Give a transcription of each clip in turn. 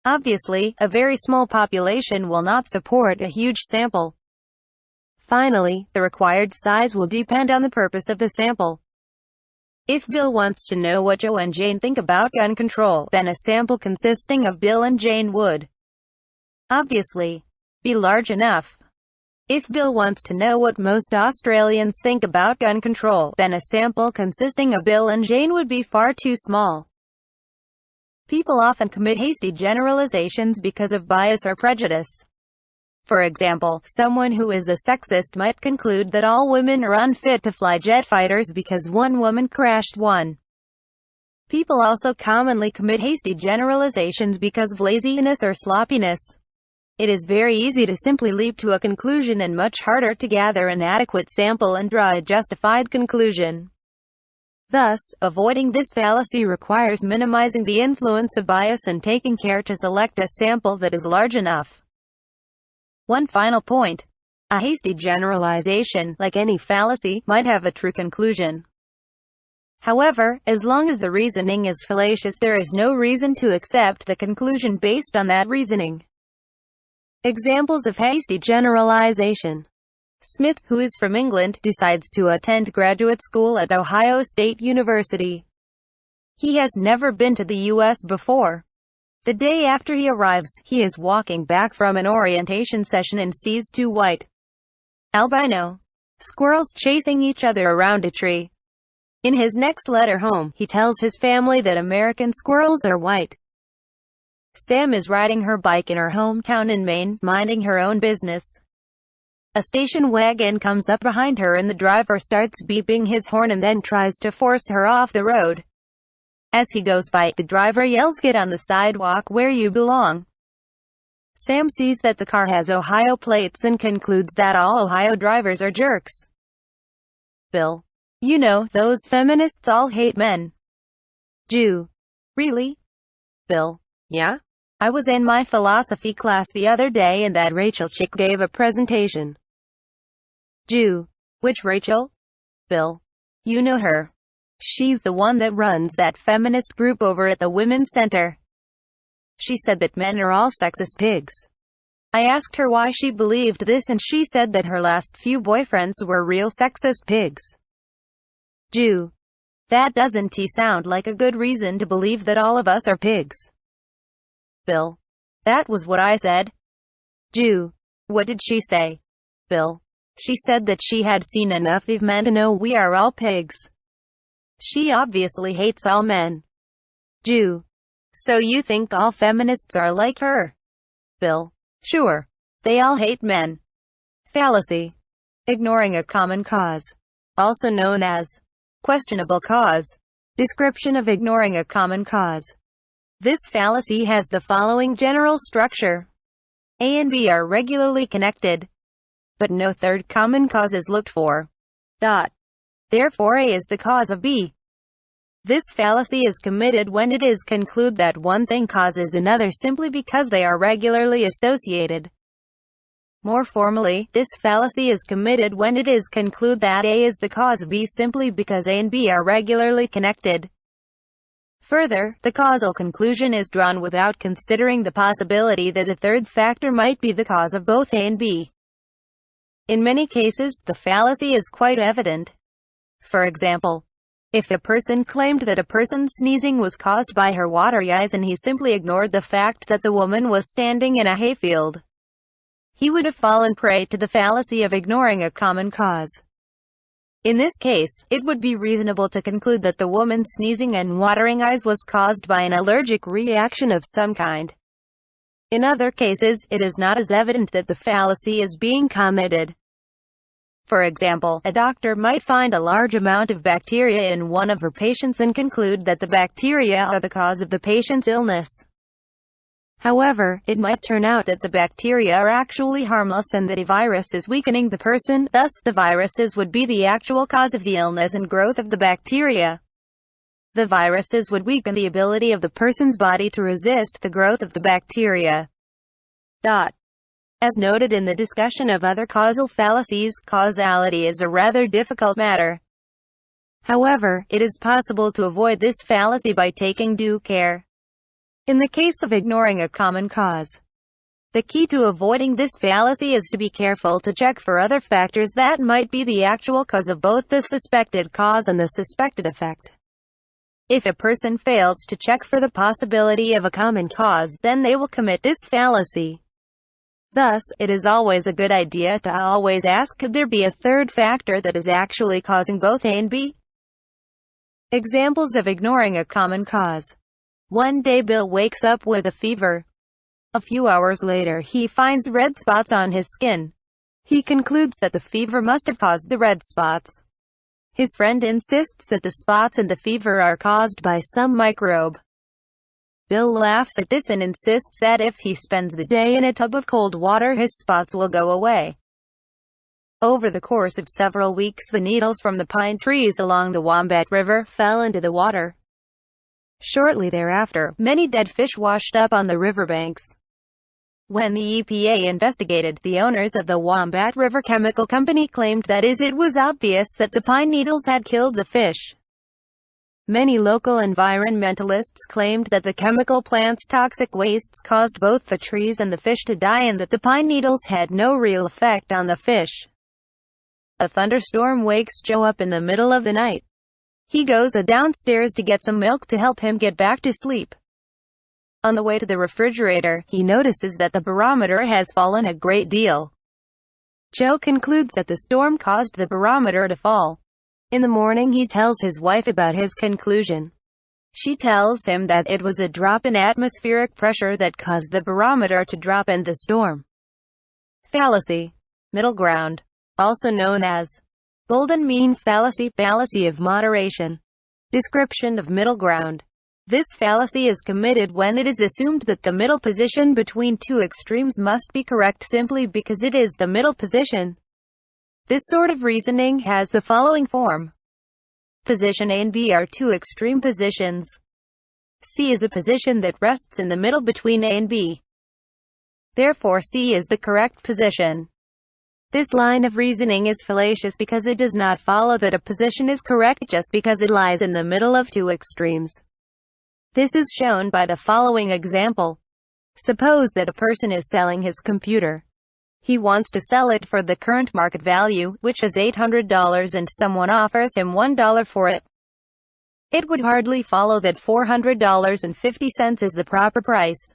Obviously, a very small population will not support a huge sample. Finally, the required size will depend on the purpose of the sample. If Bill wants to know what Joe and Jane think about gun control, then a sample consisting of Bill and Jane would, obviously, be large enough. If Bill wants to know what most Australians think about gun control, then a sample consisting of Bill and Jane would be far too small. People often commit hasty generalizations because of bias or prejudice. For example, someone who is a sexist might conclude that all women are unfit to fly jet fighters because one woman crashed one. People also commonly commit hasty generalizations because of laziness or sloppiness. It is very easy to simply leap to a conclusion and much harder to gather an adequate sample and draw a justified conclusion. Thus, avoiding this fallacy requires minimizing the influence of bias and taking care to select a sample that is large enough. One final point. A hasty generalization, like any fallacy, might have a true conclusion. However, as long as the reasoning is fallacious, there is no reason to accept the conclusion based on that reasoning. Examples of hasty generalization. Smith, who is from England, decides to attend graduate school at Ohio State University. He has never been to the U.S. before. The day after he arrives, he is walking back from an orientation session and sees two white, albino, squirrels chasing each other around a tree. In his next letter home, he tells his family that American squirrels are white. Sam is riding her bike in her hometown in Maine, minding her own business. A station wagon comes up behind her and the driver starts beeping his horn and then tries to force her off the road. As he goes by, the driver yells, "Get on the sidewalk where you belong." Sam sees that the car has Ohio plates and concludes that all Ohio drivers are jerks. Bill. You know, those feminists all hate men. Jew. Really? Bill. Yeah? I was in my philosophy class the other day and that Rachel chick gave a presentation. Jew. Which Rachel? Bill. You know her. She's the one that runs that feminist group over at the Women's Center. She said that men are all sexist pigs. I asked her why she believed this and she said that her last few boyfriends were real sexist pigs. Jew. That doesn't sound like a good reason to believe that all of us are pigs. Bill. That was what I said. Jew. What did she say? Bill. She said that she had seen enough of men to know we are all pigs. She obviously hates all men. Jew. So you think all feminists are like her? Bill. Sure. They all hate men. Fallacy. Ignoring a common cause. Also known as questionable cause. Description of ignoring a common cause. This fallacy has the following general structure. A and B are regularly connected, but no third common cause is looked for. Therefore A is the cause of B. This fallacy is committed when it is concluded that one thing causes another simply because they are regularly associated. More formally, this fallacy is committed when it is concluded that A is the cause of B simply because A and B are regularly connected. Further, the causal conclusion is drawn without considering the possibility that a third factor might be the cause of both A and B. In many cases, the fallacy is quite evident. For example, if a person claimed that a person sneezing was caused by her watery eyes and he simply ignored the fact that the woman was standing in a hayfield, he would have fallen prey to the fallacy of ignoring a common cause. In this case, it would be reasonable to conclude that the woman sneezing and watering eyes was caused by an allergic reaction of some kind. In other cases, it is not as evident that the fallacy is being committed. For example, a doctor might find a large amount of bacteria in one of her patients and conclude that the bacteria are the cause of the patient's illness. However, it might turn out that the bacteria are actually harmless and that a virus is weakening the person, thus, the viruses would be the actual cause of the illness and growth of the bacteria. The viruses would weaken the ability of the person's body to resist the growth of the bacteria. As noted in the discussion of other causal fallacies, causality is a rather difficult matter. However, it is possible to avoid this fallacy by taking due care. In the case of ignoring a common cause, the key to avoiding this fallacy is to be careful to check for other factors that might be the actual cause of both the suspected cause and the suspected effect. If a person fails to check for the possibility of a common cause, then they will commit this fallacy. Thus, it is always a good idea to always ask, could there be a third factor that is actually causing both A and B? Examples of ignoring a common cause. One day Bill wakes up with a fever. A few hours later he finds red spots on his skin. He concludes that the fever must have caused the red spots. His friend insists that the spots and the fever are caused by some microbe. Bill laughs at this and insists that if he spends the day in a tub of cold water, his spots will go away. Over the course of several weeks, the needles from the pine trees along the Wombat River fell into the water. Shortly thereafter, many dead fish washed up on the riverbanks. When the EPA investigated, the owners of the Wombat River Chemical Company claimed that it was obvious that the pine needles had killed the fish. Many local environmentalists claimed that the chemical plant's toxic wastes caused both the trees and the fish to die and that the pine needles had no real effect on the fish. A thunderstorm wakes Joe up in the middle of the night. He goes downstairs to get some milk to help him get back to sleep. On the way to the refrigerator, he notices that the barometer has fallen a great deal. Joe concludes that the storm caused the barometer to fall. In the morning he tells his wife about his conclusion. She tells him that it was a drop in atmospheric pressure that caused the barometer to drop and the storm. Fallacy. Middle ground. Also known as golden mean fallacy, fallacy of moderation. Description of middle ground. This fallacy is committed when it is assumed that the middle position between two extremes must be correct simply because it is the middle position. This sort of reasoning has the following form. Position A and B are two extreme positions. C is a position that rests in the middle between A and B. Therefore C is the correct position. This line of reasoning is fallacious because it does not follow that a position is correct just because it lies in the middle of two extremes. This is shown by the following example. Suppose that a person is selling his computer. He wants to sell it for the current market value, which is $800, and someone offers him $1 for it. It would hardly follow that $400.50 is the proper price.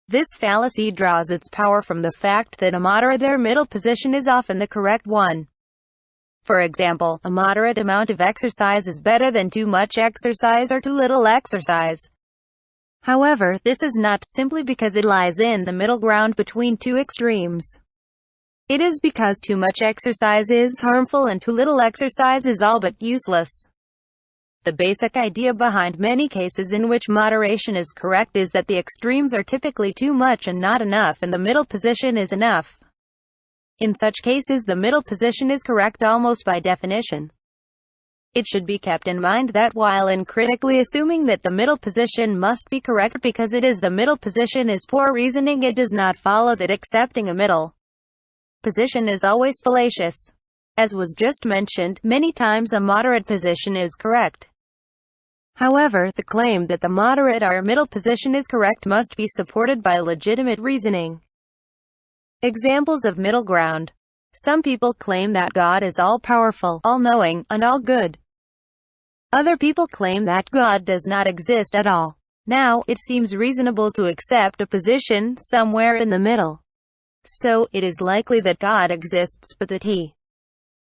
This fallacy draws its power from the fact that a moderate or middle position is often the correct one. For example, a moderate amount of exercise is better than too much exercise or too little exercise. However, this is not simply because it lies in the middle ground between two extremes. It is because too much exercise is harmful and too little exercise is all but useless. The basic idea behind many cases in which moderation is correct is that the extremes are typically too much and not enough, and the middle position is enough. In such cases, the middle position is correct almost by definition. It should be kept in mind that while uncritically assuming that the middle position must be correct because it is the middle position is poor reasoning, it does not follow that accepting a middle position is always fallacious. As was just mentioned, many times a moderate position is correct. However, the claim that the moderate or middle position is correct must be supported by legitimate reasoning. Examples of middle ground. Some people claim that God is all-powerful, all-knowing, and all-good. Other people claim that God does not exist at all. Now, it seems reasonable to accept a position somewhere in the middle. So, it is likely that God exists but that He